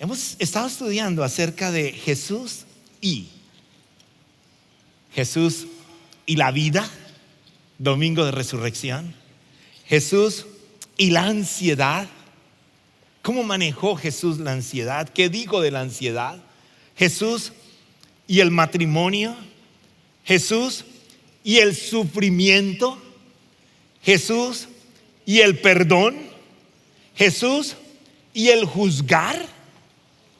Hemos estado estudiando acerca de Jesús y la vida, domingo de resurrección. Jesús y la ansiedad. ¿Cómo manejó Jesús la ansiedad? ¿Qué dijo de la ansiedad? Jesús y el matrimonio. Jesús y el sufrimiento. Jesús y el perdón. Jesús y el juzgar.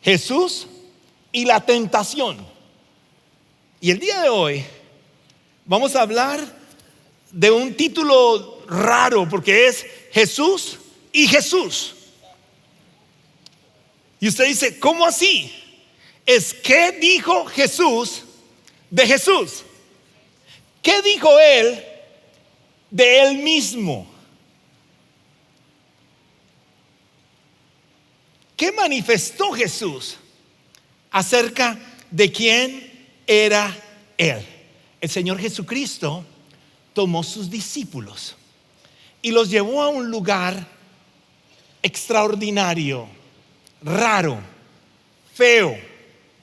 Jesús y la tentación. Y el día de hoy vamos a hablar de un título raro, porque es Jesús y Jesús. Y usted dice, ¿cómo así? Es ¿qué dijo Jesús de Jesús? ¿Qué dijo él de él mismo? ¿Qué manifestó Jesús acerca de quién era él? El Señor Jesucristo tomó sus discípulos y los llevó a un lugar extraordinario, raro, feo.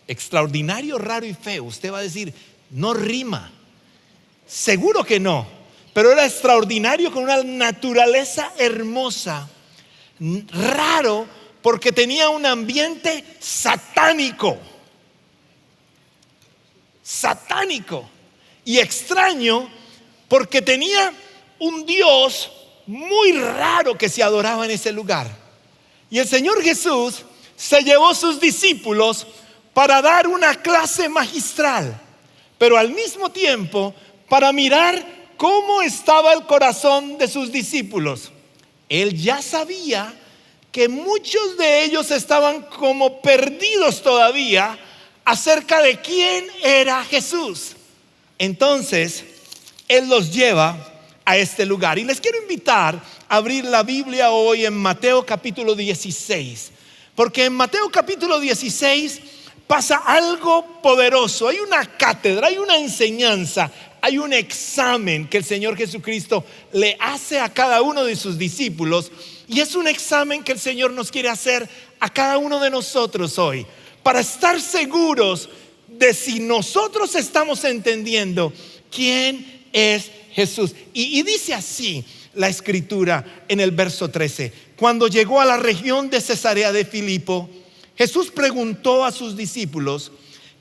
Extraordinario, raro y feo. Usted va a decir, no rima. Seguro que no, pero era extraordinario, con una naturaleza hermosa. Raro porque tenía un ambiente satánico. Satánico. Y extraño porque tenía un Dios muy raro que se adoraba en ese lugar. Y el Señor Jesús se llevó sus discípulos para dar una clase magistral, pero al mismo tiempo para mirar cómo estaba el corazón de sus discípulos. Él ya sabía que muchos de ellos estaban como perdidos todavía acerca de quién era Jesús. Entonces Él los lleva a este lugar. Y les quiero invitar a abrir la Biblia hoy en Mateo capítulo 16. Porque en Mateo capítulo 16 pasa algo poderoso. Hay una cátedra, hay una enseñanza, hay un examen que el Señor Jesucristo le hace a cada uno de sus discípulos. Y es un examen que el Señor nos quiere hacer a cada uno de nosotros hoy, para estar seguros de si nosotros estamos entendiendo quién es Jesús. Y dice así la escritura en el verso 13: cuando llegó a la región de Cesarea de Filipo, Jesús preguntó a sus discípulos: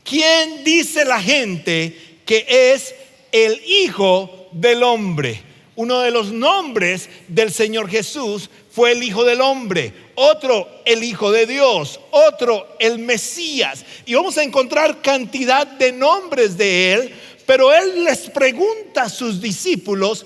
¿quién dice la gente que es el Hijo del Hombre? Uno de los nombres del Señor Jesús fue el Hijo del Hombre, otro el Hijo de Dios, otro el Mesías. Y vamos a encontrar cantidad de nombres de él, pero él les pregunta a sus discípulos: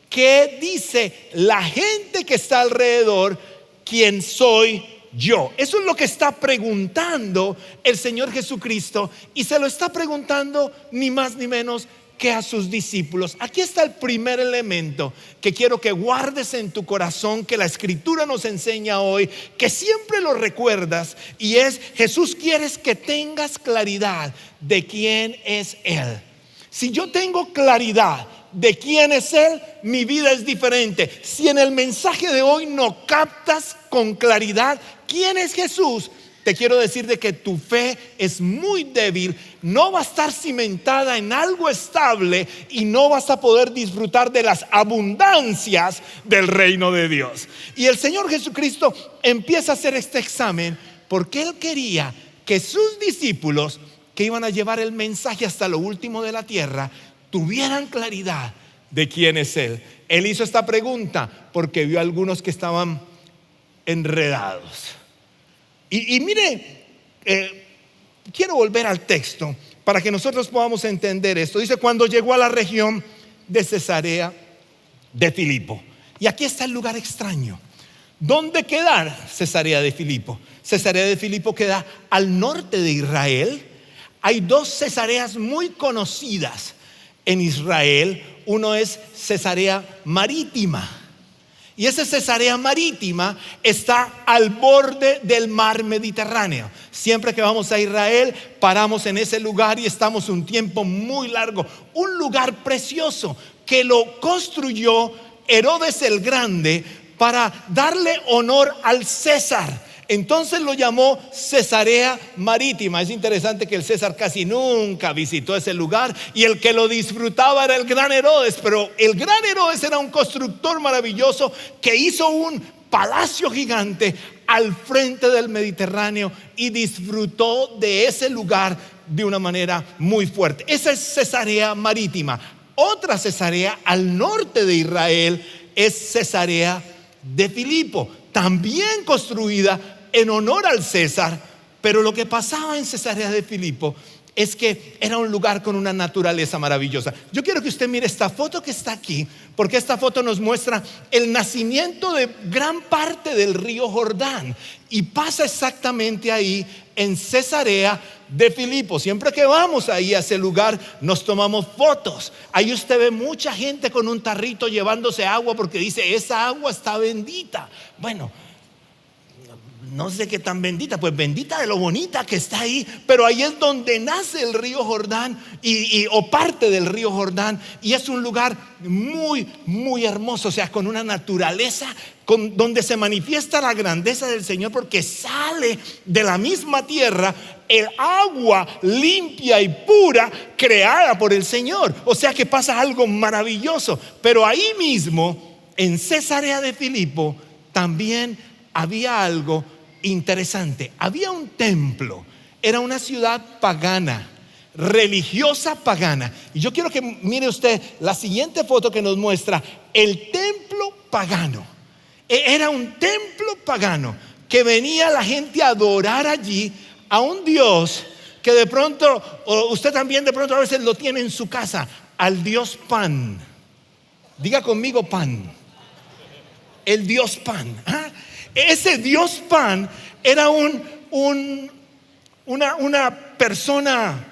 ¿qué dice la gente que está alrededor? ¿Quién soy yo? Eso es lo que está preguntando el Señor Jesucristo, y se lo está preguntando ni más ni menos que a sus discípulos. Aquí está el primer elemento que quiero que guardes en tu corazón, que la escritura nos enseña hoy, que siempre lo recuerdas, y es: Jesús quiere que tengas claridad de quién es Él. Si yo tengo claridad de quién es Él, mi vida es diferente. Si en el mensaje de hoy no captas con claridad quién es Jesús, te quiero decir de que tu fe es muy débil, no va a estar cimentada en algo estable y no vas a poder disfrutar de las abundancias del reino de Dios. Y el Señor Jesucristo empieza a hacer este examen porque Él quería que sus discípulos, que iban a llevar el mensaje hasta lo último de la tierra, tuvieran claridad de quién es Él. Él hizo esta pregunta porque vio a algunos que estaban enredados. Y mire, quiero volver al texto para que nosotros podamos entender esto. Dice: cuando llegó a la región de Cesarea de Filipo. Y aquí está el lugar extraño. ¿Dónde queda Cesarea de Filipo? Cesarea de Filipo queda al norte de Israel. Hay dos Cesareas muy conocidas en Israel. Uno es Cesarea Marítima, y esa Cesarea Marítima está al borde del mar Mediterráneo. Siempre que vamos a Israel, paramos en ese lugar y estamos un tiempo muy largo. Un lugar precioso que lo construyó Herodes el Grande para darle honor al César. Entonces lo llamó Cesarea Marítima. Es interesante que el César casi nunca visitó ese lugar, y el que lo disfrutaba era el gran Herodes. Pero el gran Herodes era un constructor maravilloso que hizo un palacio gigante al frente del Mediterráneo y disfrutó de ese lugar de una manera muy fuerte. Esa es Cesarea Marítima. Otra Cesarea al norte de Israel es Cesarea de Filipo, también construida en honor al César. Pero lo que pasaba en Cesarea de Filipo es que era un lugar con una naturaleza maravillosa. Yo quiero que usted mire esta foto que está aquí, porque esta foto nos muestra el nacimiento de gran parte del río Jordán, y pasa exactamente ahí en Cesarea de Filipo. Siempre que vamos ahí a ese lugar nos tomamos fotos. Ahí usted ve mucha gente con un tarrito llevándose agua porque dice: esa agua está bendita. Bueno, no sé qué tan bendita, pues bendita de lo bonita que está ahí. Pero ahí es donde nace el río Jordán, o parte del río Jordán, y es un lugar muy, muy hermoso. O sea, con una naturaleza donde se manifiesta la grandeza del Señor, porque sale de la misma tierra el agua limpia y pura creada por el Señor. O sea que pasa algo maravilloso. Pero ahí mismo, en Cesarea de Filipo, también había algo interesante. Había un templo. Era una ciudad pagana, religiosa pagana. Y yo quiero que mire usted la siguiente foto que nos muestra el templo pagano. Era un templo pagano que venía la gente a adorar allí a un Dios que de pronto, o usted también de pronto a veces lo tiene en su casa, al Dios Pan. Diga conmigo: Pan. El Dios Pan. Ese Dios Pan era una persona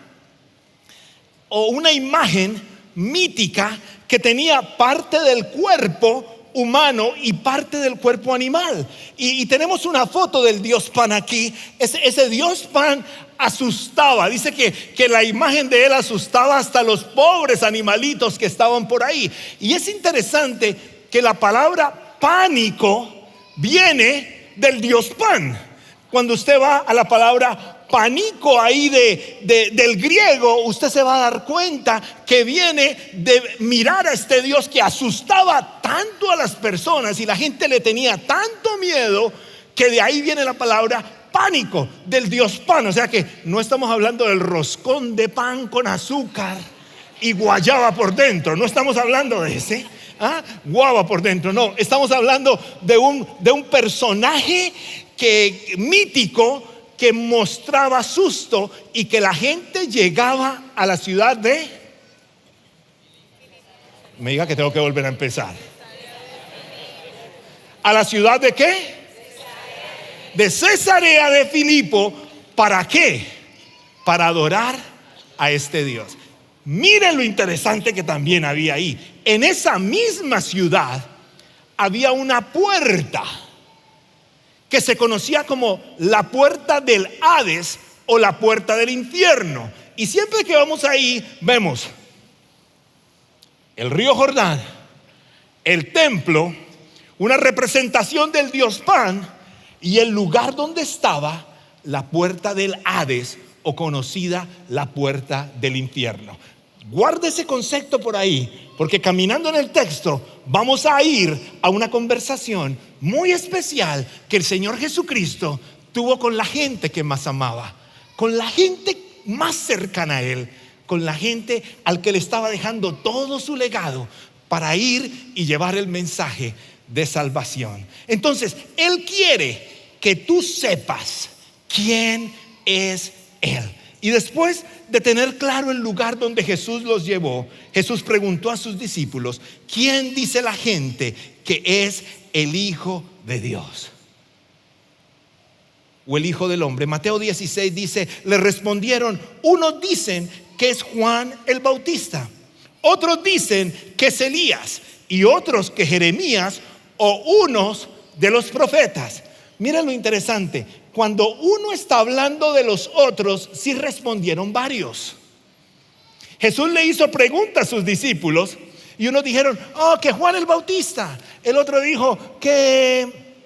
o una imagen mítica que tenía parte del cuerpo humano y parte del cuerpo animal. Y tenemos una foto del Dios Pan aquí. Ese Dios Pan asustaba. Dice que la imagen de él asustaba hasta los pobres animalitos que estaban por ahí. Y es interesante que la palabra pánico viene del Dios Pan. Cuando usted va a la palabra pánico ahí del griego, usted se va a dar cuenta que viene de mirar a este Dios que asustaba tanto a las personas y la gente le tenía tanto miedo, que de ahí viene la palabra pánico, del Dios Pan. O sea que no estamos hablando del roscón de pan con azúcar y guayaba por dentro. No estamos hablando de ese guava por dentro. No, estamos hablando de un personaje mítico que mostraba susto, y que la gente llegaba a la ciudad de... Me diga que tengo que volver a empezar. ¿A la ciudad de qué? De Cesarea de Filipo. ¿Para qué? Para adorar a este Dios. Miren lo interesante que también había ahí. En esa misma ciudad había una puerta que se conocía como la puerta del Hades o la puerta del infierno. Y siempre que vamos ahí vemos el río Jordán, el templo, una representación del Dios Pan, y el lugar donde estaba la puerta del Hades, o conocida la puerta del infierno. Guarde ese concepto por ahí, porque caminando en el texto vamos a ir a una conversación muy especial que el Señor Jesucristo tuvo con la gente que más amaba, con la gente más cercana a Él, con la gente al que le estaba dejando todo su legado para ir y llevar el mensaje de salvación. Entonces, Él quiere que tú sepas quién es Él. Y después de tener claro el lugar donde Jesús los llevó, Jesús preguntó a sus discípulos: ¿quién dice la gente que es el Hijo de Dios? O el Hijo del Hombre. Mateo 16 dice: le respondieron: unos dicen que es Juan el Bautista, otros dicen que es Elías, y otros que Jeremías o unos de los profetas. Miren lo interesante. Cuando uno está hablando de los otros, sí respondieron varios. Jesús le hizo preguntas a sus discípulos, y unos dijeron: que Juan el Bautista. El otro dijo que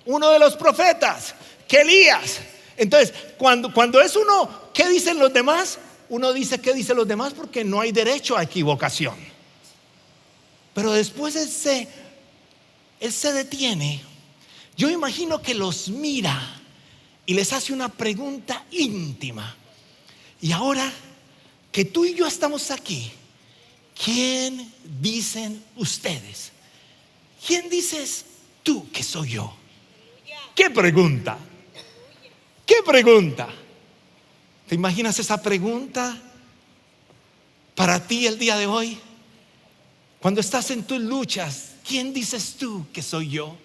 uno de los profetas, que Elías. Entonces, cuando es uno, ¿qué dicen los demás? Uno dice, ¿qué dicen los demás? Porque no hay derecho a equivocación. Pero después él se detiene. Yo imagino que los mira y les hace una pregunta íntima. Y ahora que tú y yo estamos aquí, ¿quién dicen ustedes? ¿Quién dices tú que soy yo? ¿Qué pregunta? ¿Qué pregunta? ¿Te imaginas esa pregunta para ti el día de hoy? Cuando estás en tus luchas, ¿quién dices tú que soy yo?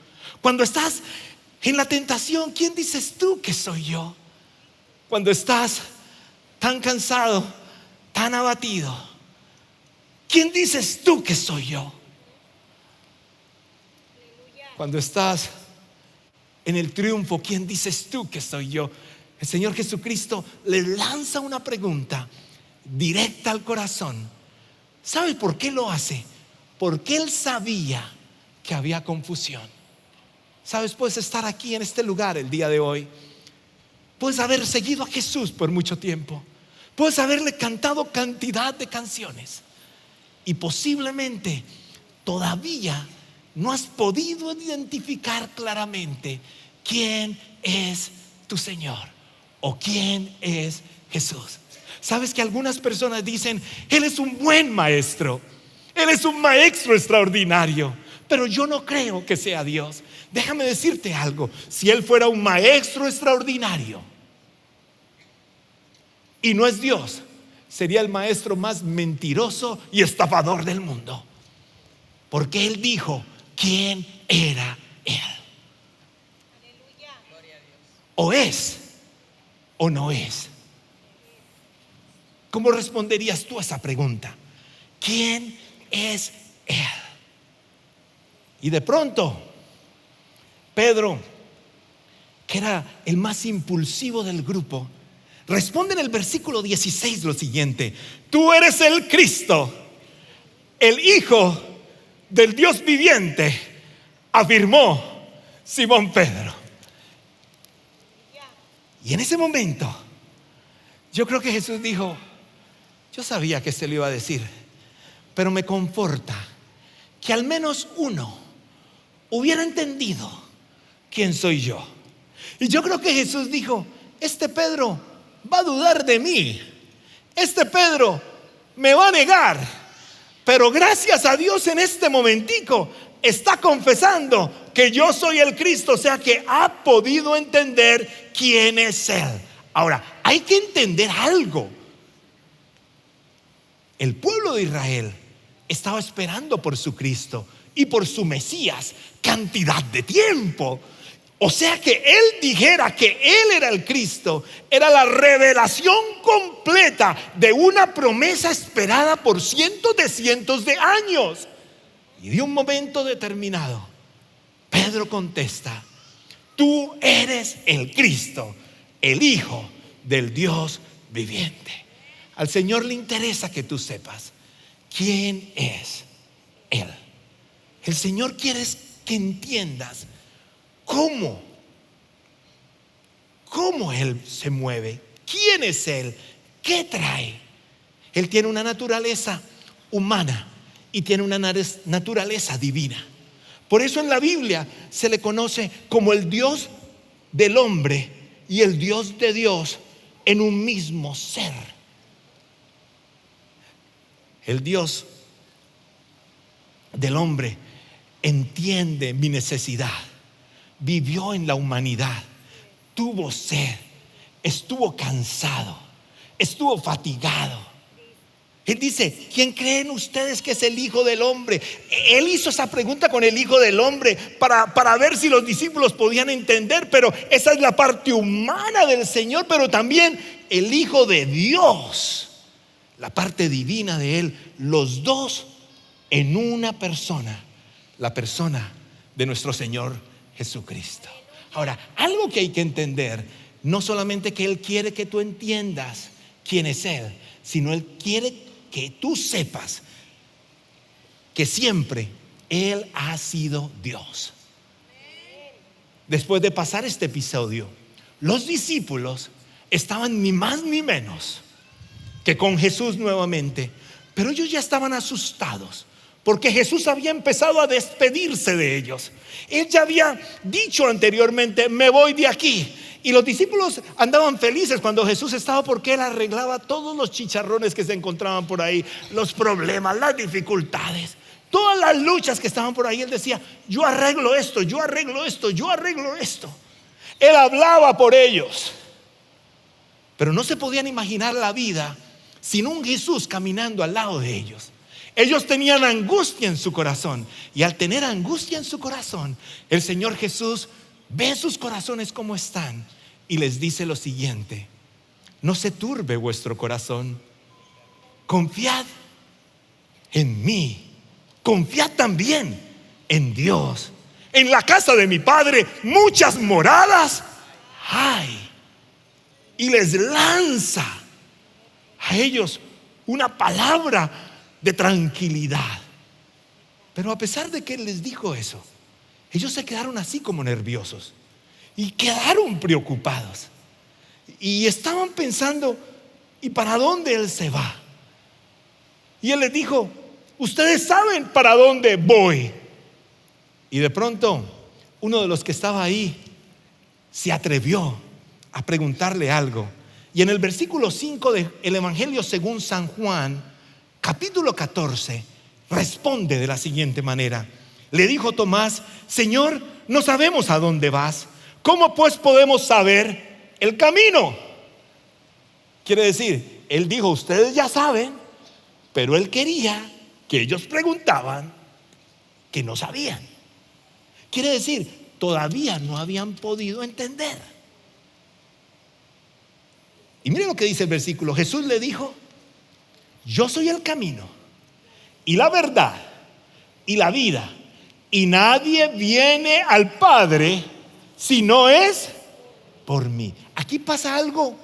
Cuando estás en la tentación, ¿quién dices tú que soy yo? Cuando estás tan cansado, tan abatido, ¿quién dices tú que soy yo? Cuando estás en el triunfo, ¿quién dices tú que soy yo? El Señor Jesucristo le lanza una pregunta directa al corazón. ¿Sabes por qué lo hace? Porque Él sabía que había confusión. ¿Sabes? Puedes estar aquí en este lugar el día de hoy. Puedes haber seguido a Jesús por mucho tiempo. Puedes haberle cantado cantidad de canciones. Y posiblemente todavía no has podido identificar claramente quién es tu Señor o quién es Jesús. Sabes que algunas personas dicen, Él es un buen maestro, Él es un maestro extraordinario, pero yo no creo que sea Dios. Déjame decirte algo, si Él fuera un maestro extraordinario y no es Dios, sería el maestro más mentiroso y estafador del mundo, porque Él dijo quién era Él. O es o no es. ¿Cómo responderías tú a esa pregunta? ¿Quién es Él? Y de pronto Pedro, que era el más impulsivo del grupo, responde en el versículo 16 lo siguiente: tú eres el Cristo, el Hijo del Dios viviente, afirmó Simón Pedro. Y en ese momento yo creo que Jesús dijo, yo sabía que se lo iba a decir, pero me conforta que al menos uno hubiera entendido quién soy yo. Y yo creo que Jesús dijo, este Pedro va a dudar de mí, este Pedro me va a negar, pero gracias a Dios en este momentico está confesando que yo soy el Cristo, o sea que ha podido entender quién es Él. Ahora, hay que entender algo. El pueblo de Israel estaba esperando por su Cristo y por su Mesías cantidad de tiempo. O sea que Él dijera que Él era el Cristo, era la revelación completa de una promesa esperada por cientos de años. Y de un momento determinado, Pedro contesta, tú eres el Cristo, el Hijo del Dios viviente. Al Señor le interesa que tú sepas quién es Él. El Señor quiere que entiendas cómo Él se mueve, quién es Él, qué trae. Él tiene una naturaleza humana y tiene una naturaleza divina. Por eso en la Biblia se le conoce como el Dios del hombre y el Dios de Dios en un mismo ser. El Dios del hombre entiende mi necesidad, vivió en la humanidad, tuvo sed, estuvo cansado, estuvo fatigado. Él dice, ¿quién creen ustedes que es el Hijo del Hombre? Él hizo esa pregunta con el Hijo del Hombre para ver si los discípulos podían entender, pero esa es la parte humana del Señor, pero también el Hijo de Dios, la parte divina de Él, los dos en una persona, la persona de nuestro Señor Jesucristo. Ahora, algo que hay que entender, no solamente que Él quiere que tú entiendas quién es Él, sino Él quiere que tú sepas que siempre Él ha sido Dios. Después de pasar este episodio, Los discípulos estaban ni más ni menos que con Jesús nuevamente, pero ellos ya estaban asustados porque Jesús había empezado a despedirse de ellos. Él ya había dicho anteriormente: me voy de aquí. Y los discípulos andaban felices cuando Jesús estaba, porque Él arreglaba todos los chicharrones que se encontraban por ahí, los problemas, las dificultades, todas las luchas que estaban por ahí. Él decía: yo arreglo esto, yo arreglo esto, yo arreglo esto. Él hablaba por ellos. Pero no se podían imaginar la vida sin un Jesús caminando al lado de ellos. Ellos tenían angustia en su corazón, y al tener angustia en su corazón, el Señor Jesús ve sus corazones como están y les dice lo siguiente: no se turbe vuestro corazón, confiad en mí, confiad también en Dios. En la casa de mi Padre muchas moradas hay. Y les lanza a ellos una palabra de tranquilidad. Pero a pesar de que Él les dijo eso, ellos se quedaron así como nerviosos y quedaron preocupados, y estaban pensando: ¿y para dónde Él se va? Y Él les dijo: ustedes saben para dónde voy. Y de pronto uno de los que estaba ahí se atrevió a preguntarle algo. Y en el versículo 5 del Evangelio según San Juan, capítulo 14, responde de la siguiente manera: le dijo Tomás: Señor, no sabemos a dónde vas, ¿cómo pues podemos saber el camino? Quiere decir, Él dijo: ustedes ya saben, pero Él quería que ellos preguntaban que no sabían. Quiere decir, todavía no habían podido entender. Y mire lo que dice el versículo. Jesús le dijo: yo soy el camino y la verdad y la vida, y nadie viene al Padre si no es por mí. Aquí pasa algo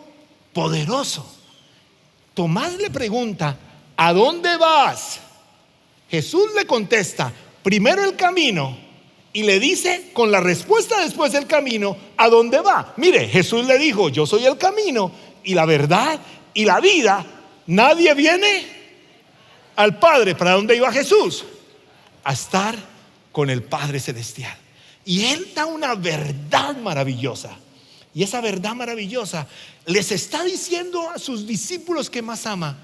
poderoso. Tomás le pregunta: ¿a dónde vas? Jesús le contesta primero el camino, y le dice con la respuesta después del camino a dónde va. Mire, Jesús le dijo: yo soy el camino y la verdad y la vida, nadie viene al Padre. ¿Para dónde iba Jesús? A estar con el Padre Celestial. Y Él da una verdad maravillosa, y esa verdad maravillosa les está diciendo a sus discípulos que más ama: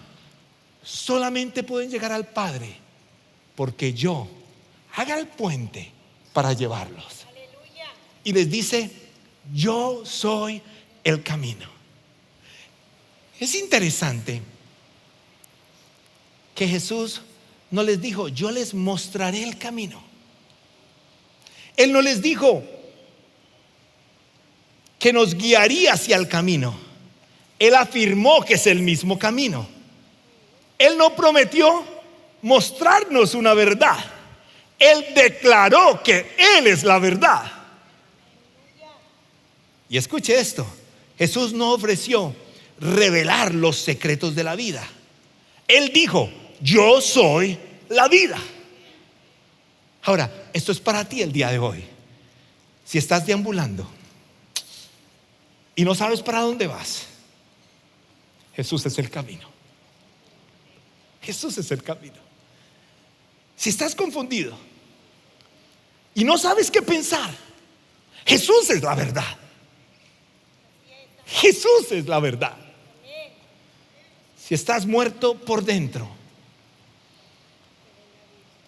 solamente pueden llegar al Padre porque yo haga el puente para llevarlos. Aleluya. Y les dice: yo soy el camino. Es interesante que Jesús no les dijo: yo les mostraré el camino. Él no les dijo que nos guiaría hacia el camino. Él afirmó que es el mismo camino. Él no prometió mostrarnos una verdad. Él declaró que Él es la verdad. Y escuche esto: Jesús no ofreció revelar los secretos de la vida. Él dijo: yo soy la vida. Ahora, esto es para ti el día de hoy. Si estás deambulando y no sabes para dónde vas, Jesús es el camino. Jesús es el camino. Si estás confundido y no sabes qué pensar, Jesús es la verdad. Jesús es la verdad. Si estás muerto por dentro,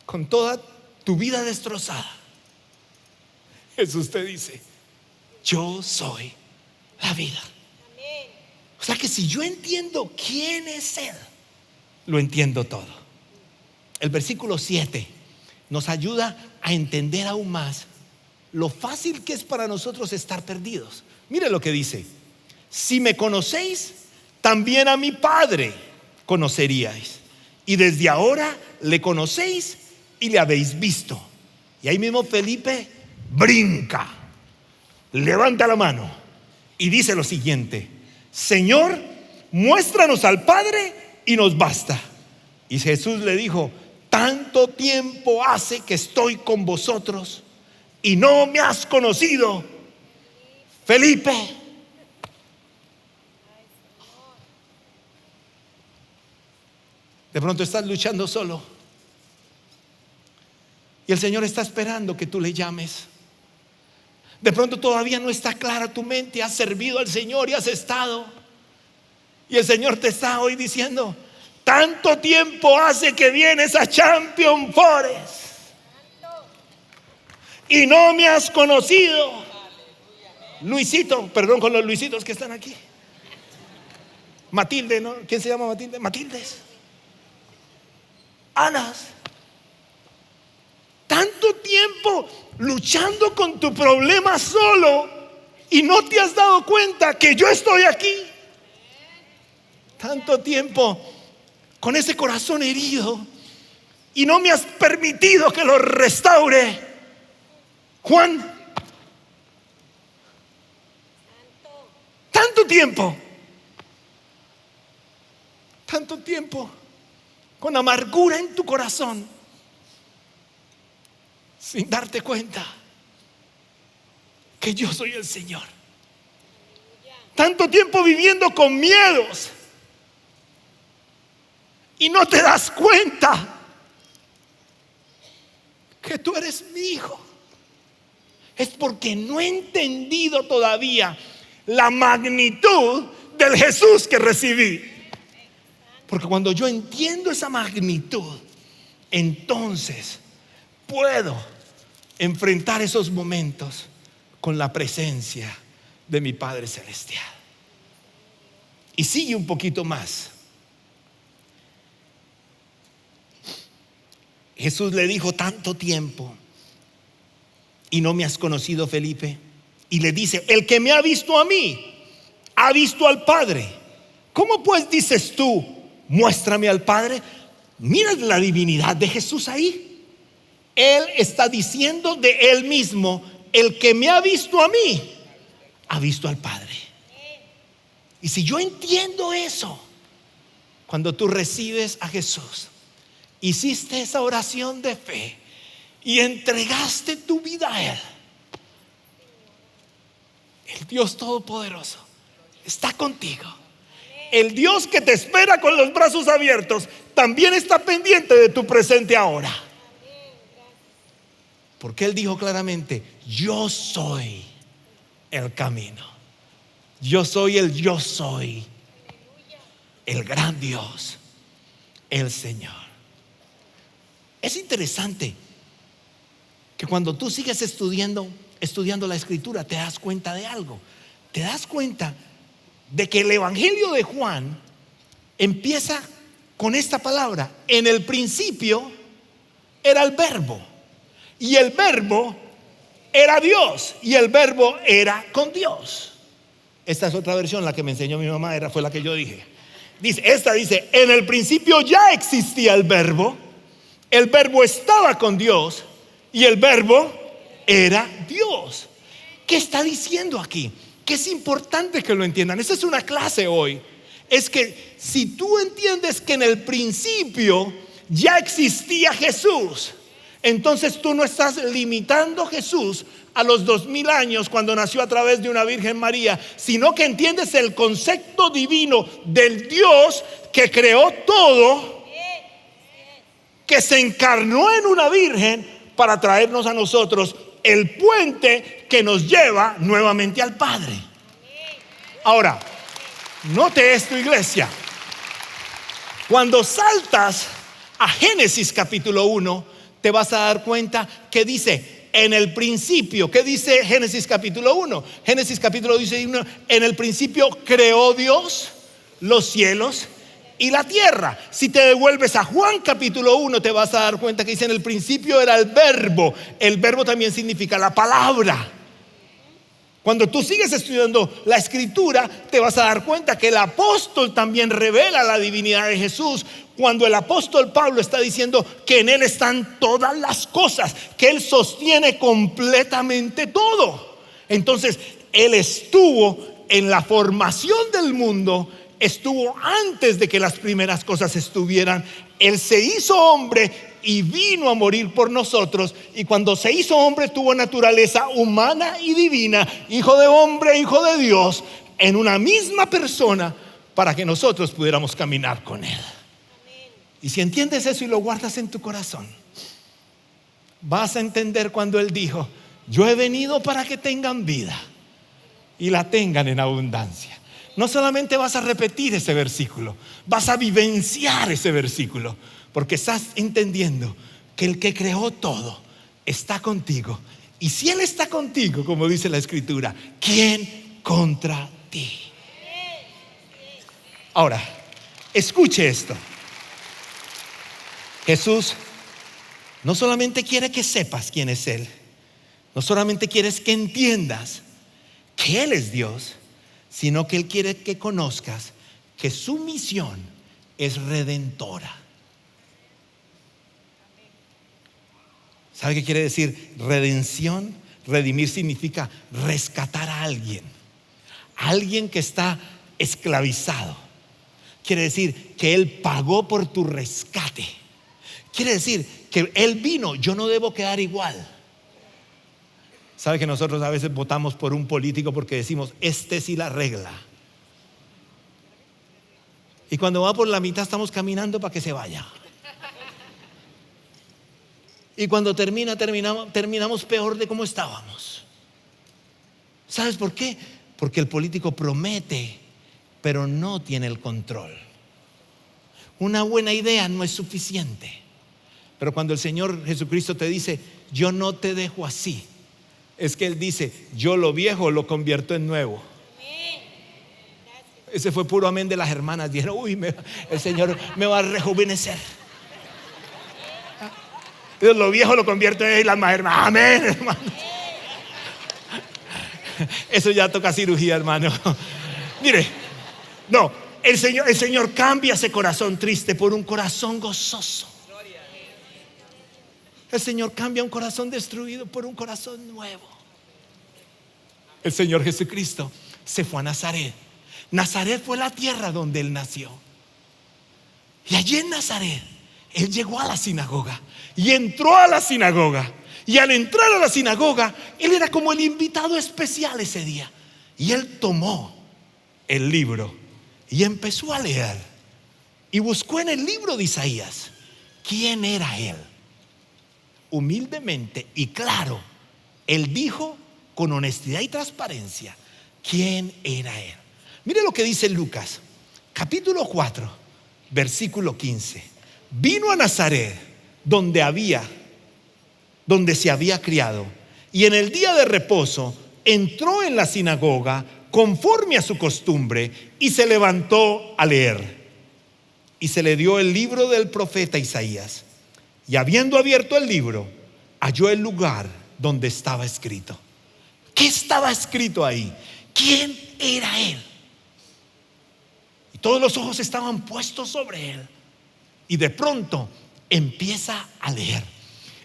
con toda tu vida destrozada, Jesús te dice: yo soy la vida. O sea que si yo entiendo quién es Él, lo entiendo todo. El versículo 7 nos ayuda a entender aún más lo fácil que es para nosotros estar perdidos. Mire lo que dice: si me conocéis, también a mi Padre conoceríais, y desde ahora le conocéis y le habéis visto. Y ahí mismo Felipe brinca, levanta la mano y dice lo siguiente: Señor, muéstranos al Padre y nos basta. Y Jesús le dijo: tanto tiempo hace que estoy con vosotros y no me has conocido, Felipe. De pronto estás luchando solo y el Señor está esperando que tú le llames. De pronto todavía no está clara tu mente, has servido al Señor y has estado, y el Señor te está hoy diciendo: tanto tiempo hace que vienes a Champion Forest y no me has conocido. Luisito, perdón con los Luisitos que están aquí. Matilde, ¿no? ¿Quién se llama Matilde? Matildes. Anas. Tanto tiempo luchando con tu problema solo y no te has dado cuenta que yo estoy aquí. Tanto tiempo con ese corazón herido y no me has permitido que lo restaure. Juan, tanto tiempo con amargura en tu corazón, sin darte cuenta que yo soy el Señor. Tanto tiempo viviendo con miedos y no te das cuenta que tú eres mi hijo. Es porque no he entendido todavía la magnitud del Jesús que recibí. Porque cuando yo entiendo esa magnitud, entonces puedo enfrentar esos momentos con la presencia de mi Padre Celestial. Y sigue un poquito más. Jesús le dijo: tanto tiempo y no me has conocido, Felipe. Y le dice: el que me ha visto a mí, ha visto al Padre. ¿Cómo pues dices tú, muéstrame al Padre? Mira la divinidad de Jesús ahí. Él está diciendo de él mismo: el que me ha visto a mí, ha visto al Padre. Y si yo entiendo eso, cuando tú recibes a Jesús, hiciste esa oración de fe y entregaste tu vida a Él, el Dios Todopoderoso está contigo. El Dios que te espera con los brazos abiertos también está pendiente de tu presente ahora. Porque Él dijo claramente: yo soy el camino. Yo soy el gran Dios, el Señor. Es interesante que cuando tú sigues estudiando la Escritura, te das cuenta de algo. Te das cuenta de que el Evangelio de Juan empieza con esta palabra: en el principio era el Verbo, y el Verbo era Dios, y el Verbo era con Dios. Esta es otra versión, la que me enseñó mi mamá, fue la que yo dije. Esta dice: en el principio ya existía el Verbo estaba con Dios, y el Verbo era Dios. ¿Qué está diciendo aquí? Que es importante que lo entiendan. Esta es una clase hoy. Es que si tú entiendes que en el principio ya existía Jesús, entonces tú no estás limitando a Jesús a los 2000 años cuando nació a través de una Virgen María, sino que entiendes el concepto divino del Dios que creó todo, que se encarnó en una virgen para traernos a nosotros el puente que nos lleva nuevamente al Padre. Ahora, note esto, iglesia. Cuando saltas a Génesis capítulo 1, te vas a dar cuenta que dice: en el principio. ¿Qué dice Génesis capítulo 1? Génesis capítulo 1: en el principio creó Dios los cielos y la tierra. Si te devuelves a Juan capítulo 1, te vas a dar cuenta que dice: en el principio era el Verbo. El Verbo también significa la palabra. Cuando tú sigues estudiando la Escritura, te vas a dar cuenta que el apóstol también revela la divinidad de Jesús. Cuando el apóstol Pablo está diciendo que en Él están todas las cosas, que Él sostiene completamente todo. Entonces, Él estuvo en la formación del mundo, estuvo antes de que las primeras cosas estuvieran. Él se hizo hombre y vino a morir por nosotros, y cuando se hizo hombre tuvo naturaleza humana y divina, hijo de hombre, hijo de Dios, en una misma persona, para que nosotros pudiéramos caminar con Él. Y si entiendes eso y lo guardas en tu corazón, vas a entender cuando Él dijo: yo he venido para que tengan vida y la tengan en abundancia. No solamente vas a repetir ese versículo, vas a vivenciar ese versículo, porque estás entendiendo que el que creó todo está contigo. Y si Él está contigo, como dice la Escritura, ¿quién contra ti? Ahora, escuche esto. Jesús no solamente quiere que sepas quién es Él, no solamente quiere que entiendas que Él es Dios, sino que Él quiere que conozcas que su misión es redentora. ¿Sabe qué quiere decir redención? Redimir significa rescatar a alguien que está esclavizado. Quiere decir que Él pagó por tu rescate. Quiere decir que Él vino, yo no debo quedar igual. ¿Sabe que nosotros a veces votamos por un político porque decimos: este sí la regla? Y cuando va por la mitad estamos caminando para que se vaya. Y cuando terminamos peor de como estábamos. ¿Sabes por qué? Porque el político promete, pero no tiene el control. Una buena idea no es suficiente. Pero cuando el Señor Jesucristo te dice: yo no te dejo así, es que Él dice: yo lo viejo lo convierto en nuevo. Ese fue puro amén de las hermanas. Dijeron: uy, el Señor me va a rejuvenecer. Lo viejo lo convierto en las más hermanas. Amén, hermano. Eso ya toca cirugía, hermano. Mire, no, el Señor cambia ese corazón triste por un corazón gozoso. El Señor cambia un corazón destruido por un corazón nuevo. El Señor Jesucristo se fue a Nazaret. Nazaret fue la tierra donde Él nació. Y allí en Nazaret Él llegó a la sinagoga y entró a la sinagoga. Y al entrar a la sinagoga, Él era como el invitado especial ese día. Y Él tomó el libro y empezó a leer. Y buscó en el libro de Isaías quién era Él. Humildemente y claro, Él dijo con honestidad y transparencia quién era Él. Mire lo que dice Lucas, capítulo 4, versículo 15. Vino a Nazaret, donde se había criado, y en el día de reposo entró en la sinagoga conforme a su costumbre y se levantó a leer. Y se le dio el libro del profeta Isaías. Y habiendo abierto el libro, halló el lugar donde estaba escrito. ¿Qué estaba escrito ahí? ¿Quién era Él? Y todos los ojos estaban puestos sobre Él. Y de pronto empieza a leer: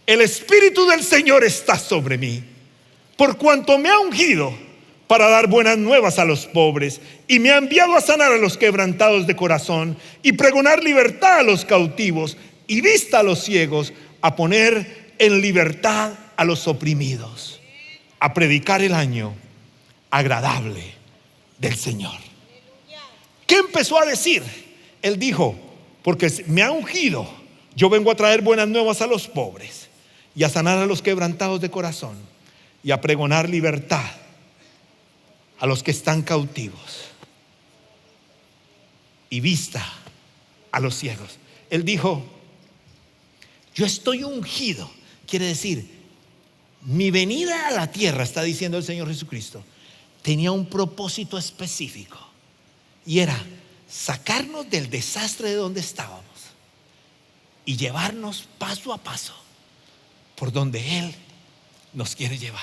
el Espíritu del Señor está sobre mí, por cuanto me ha ungido para dar buenas nuevas a los pobres, y me ha enviado a sanar a los quebrantados de corazón, y pregonar libertad a los cautivos, y vista a los ciegos, a poner en libertad a los oprimidos, a predicar el año agradable del Señor. ¿Qué empezó a decir? Él dijo: porque me ha ungido, yo vengo a traer buenas nuevas a los pobres, y a sanar a los quebrantados de corazón, y a pregonar libertad a los que están cautivos, y vista a los ciegos. Él dijo: yo estoy ungido. Quiere decir, mi venida a la tierra, está diciendo el Señor Jesucristo, tenía un propósito específico, y era sacarnos del desastre de donde estábamos y llevarnos paso a paso por donde Él nos quiere llevar.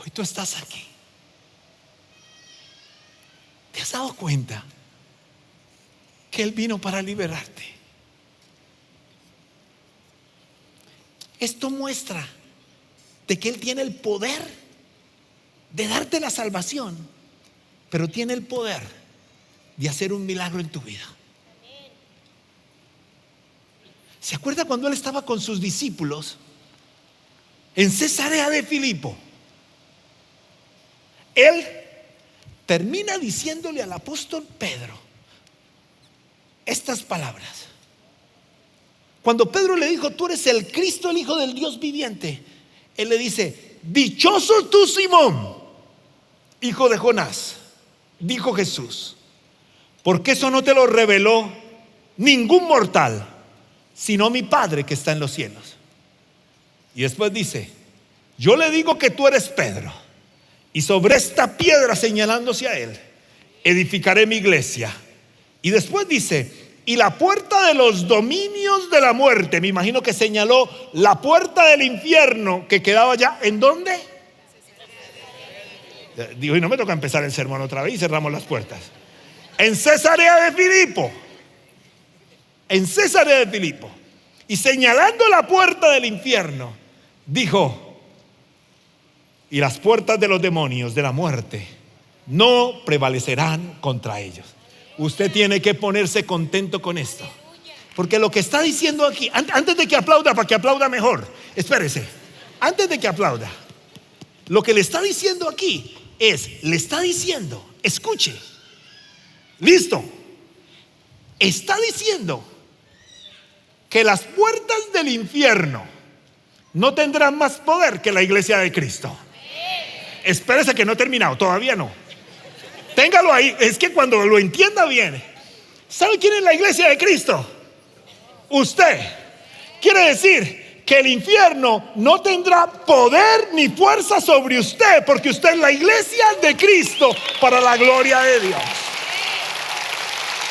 Hoy tú estás aquí. ¿Te has dado cuenta que Él vino para liberarte? Esto muestra de que Él tiene el poder de darte la salvación, pero tiene el poder de hacer un milagro en tu vida. ¿Se acuerda cuando Él estaba con sus discípulos en Cesarea de Filipo? Él termina diciéndole al apóstol Pedro: estas palabras. Cuando Pedro le dijo: tú eres el Cristo, el Hijo del Dios viviente, él le dice: dichoso tú, Simón, hijo de Jonás. Dijo Jesús: porque eso no te lo reveló ningún mortal, sino mi Padre que está en los cielos. Y después dice: yo le digo que tú eres Pedro, y sobre esta piedra, señalándose a él, edificaré mi iglesia. Y después dice: y la puerta de los dominios de la muerte, me imagino que señaló la puerta del infierno que quedaba ya, ¿en dónde? Digo, y no me toca empezar el sermón otra vez y cerramos las puertas. En Cesarea de Filipo. En Cesarea de Filipo. Y señalando la puerta del infierno, dijo: y las puertas de los demonios de la muerte no prevalecerán contra ellos. Usted tiene que ponerse contento con esto, porque lo que está diciendo aquí, antes de que aplauda, para que aplauda mejor, espérese, antes de que aplauda, lo que le está diciendo aquí le está diciendo, escuche, listo, está diciendo que las puertas del infierno no tendrán más poder que la iglesia de Cristo. Espérese que no he terminado, todavía no. Téngalo ahí, es que cuando lo entienda bien. ¿Sabe quién es la iglesia de Cristo? Usted. Quiere decir que el infierno no tendrá poder ni fuerza sobre usted, porque usted es la iglesia de Cristo para la gloria de Dios.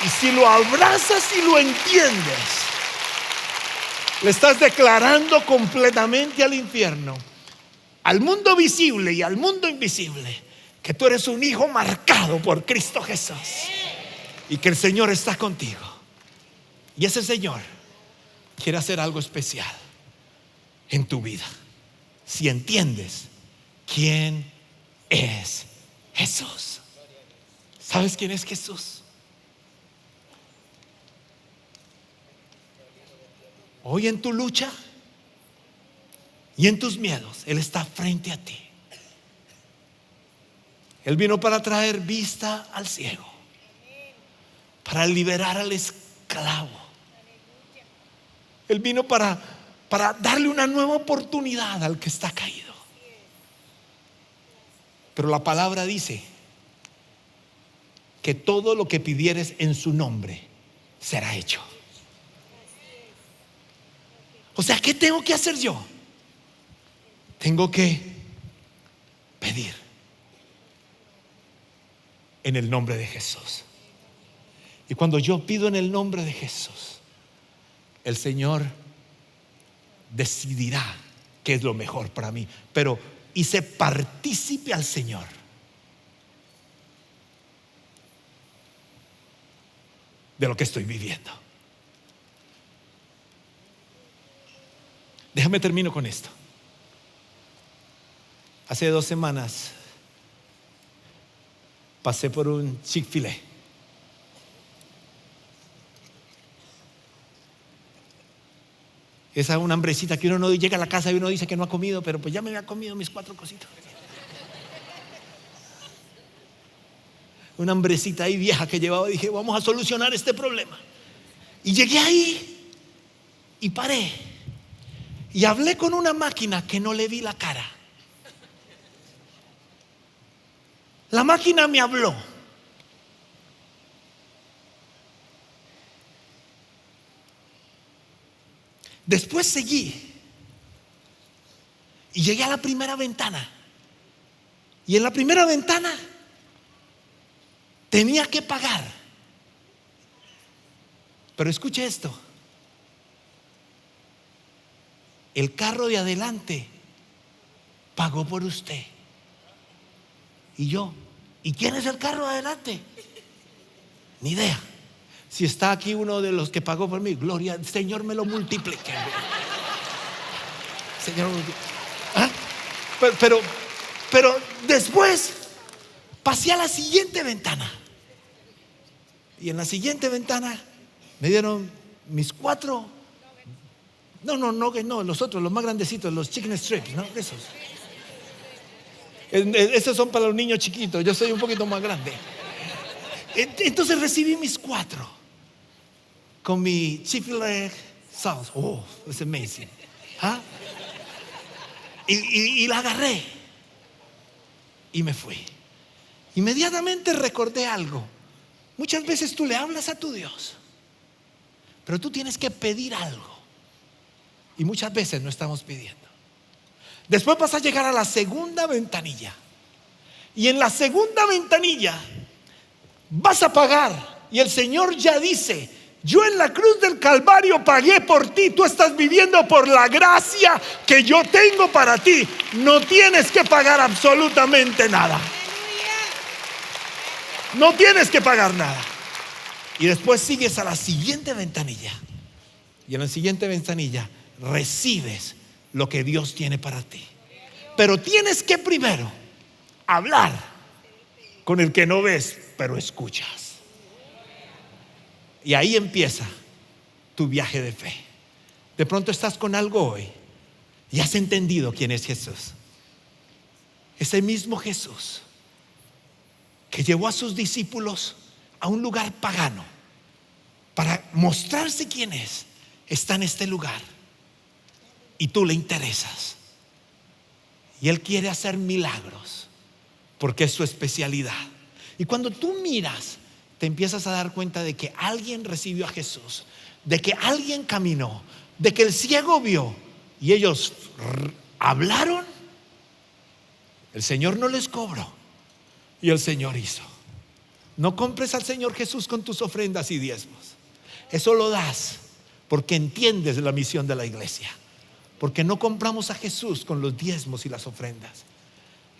Y si lo abrazas y lo entiendes, le estás declarando completamente al infierno, al mundo visible y al mundo invisible, que tú eres un hijo marcado por Cristo Jesús y que el Señor está contigo. Y ese Señor quiere hacer algo especial en tu vida si entiendes quién es Jesús. ¿Sabes quién es Jesús? Hoy en tu lucha y en tus miedos, Él está frente a ti. Él vino para traer vista al ciego, para liberar al esclavo. Él vino para darle una nueva oportunidad al que está caído. Pero la palabra dice que todo lo que pidieres en su nombre será hecho. O sea, ¿qué tengo que hacer yo? Tengo que pedir en el nombre de Jesús. Y cuando yo pido en el nombre de Jesús, el Señor decidirá qué es lo mejor para mí. Pero hice partícipe al Señor de lo que estoy viviendo. Déjame termino con esto. Hace 2 semanas pasé por un Chick-fil-A. Esa es una hambrecita que uno no llega a la casa y uno dice que no ha comido, pero pues ya me había comido mis 4 cositas. Una hambrecita ahí vieja que llevaba. Dije: vamos a solucionar este problema. Y llegué ahí y paré y hablé con una máquina que no le vi la cara. La máquina me habló. Después seguí y llegué a la primera ventana. Y en la primera ventana tenía que pagar. Pero escuche esto: el carro de adelante pagó por usted. Y yo: ¿y quién es el carro de adelante? Ni idea. Si está aquí uno de los que pagó por mí, gloria al Señor, me lo multiplique. Señor, ¿ah? Pero después pasé a la siguiente ventana. Y en la siguiente ventana me dieron mis 4. No, los otros, los más grandecitos, los chicken strips, ¿no? Esos son para los niños chiquitos. Yo soy un poquito más grande. Entonces recibí mis 4. con mi Chick-fil-A sauce. Oh, it's amazing. ¿Ah? Y la agarré y me fui. Inmediatamente recordé algo. Muchas veces tú le hablas a tu Dios, pero tú tienes que pedir algo. Y muchas veces no estamos pidiendo. Después vas a llegar a la segunda ventanilla. Y en la segunda ventanilla vas a pagar. Y el Señor ya dice: yo en la cruz del Calvario pagué por ti. Tú estás viviendo por la gracia que yo tengo para ti. No tienes que pagar absolutamente nada. No tienes que pagar nada. Y después sigues a la siguiente ventanilla. Y en la siguiente ventanilla recibes lo que Dios tiene para ti. Pero tienes que primero hablar con el que no ves, pero escuchas. Y ahí empieza tu viaje de fe. De pronto estás con algo hoy y has entendido quién es Jesús. Ese mismo Jesús que llevó a sus discípulos a un lugar pagano para mostrarse quién es, está en este lugar. Y tú le interesas. Y Él quiere hacer milagros porque es su especialidad. Y cuando tú miras, te empiezas a dar cuenta de que alguien recibió a Jesús, de que alguien caminó, de que el ciego vio y ellos hablaron. El Señor no les cobró y el Señor hizo. No compres al Señor Jesús con tus ofrendas y diezmos. Eso lo das porque entiendes la misión de la iglesia. Porque no compramos a Jesús con los diezmos y las ofrendas.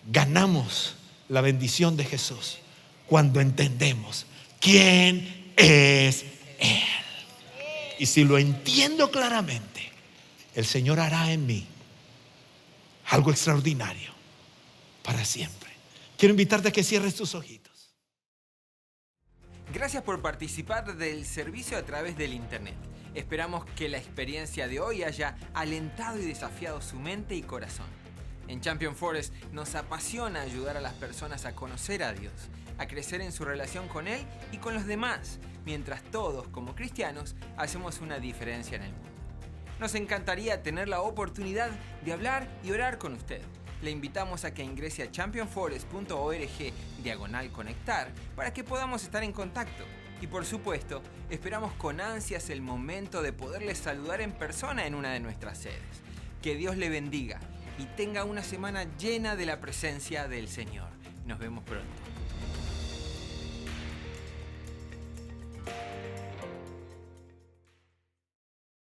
Ganamos la bendición de Jesús cuando entendemos quién es Él. Y si lo entiendo claramente, el Señor hará en mí algo extraordinario para siempre. Quiero invitarte a que cierres tus ojitos. Gracias por participar del servicio a través del internet. Esperamos que la experiencia de hoy haya alentado y desafiado su mente y corazón. En Champion Forest nos apasiona ayudar a las personas a conocer a Dios, a crecer en su relación con Él y con los demás, mientras todos, como cristianos, hacemos una diferencia en el mundo. Nos encantaría tener la oportunidad de hablar y orar con usted. Le invitamos a que ingrese a championforest.org/conectar para que podamos estar en contacto. Y por supuesto, esperamos con ansias el momento de poderles saludar en persona en una de nuestras sedes. Que Dios le bendiga y tenga una semana llena de la presencia del Señor. Nos vemos pronto.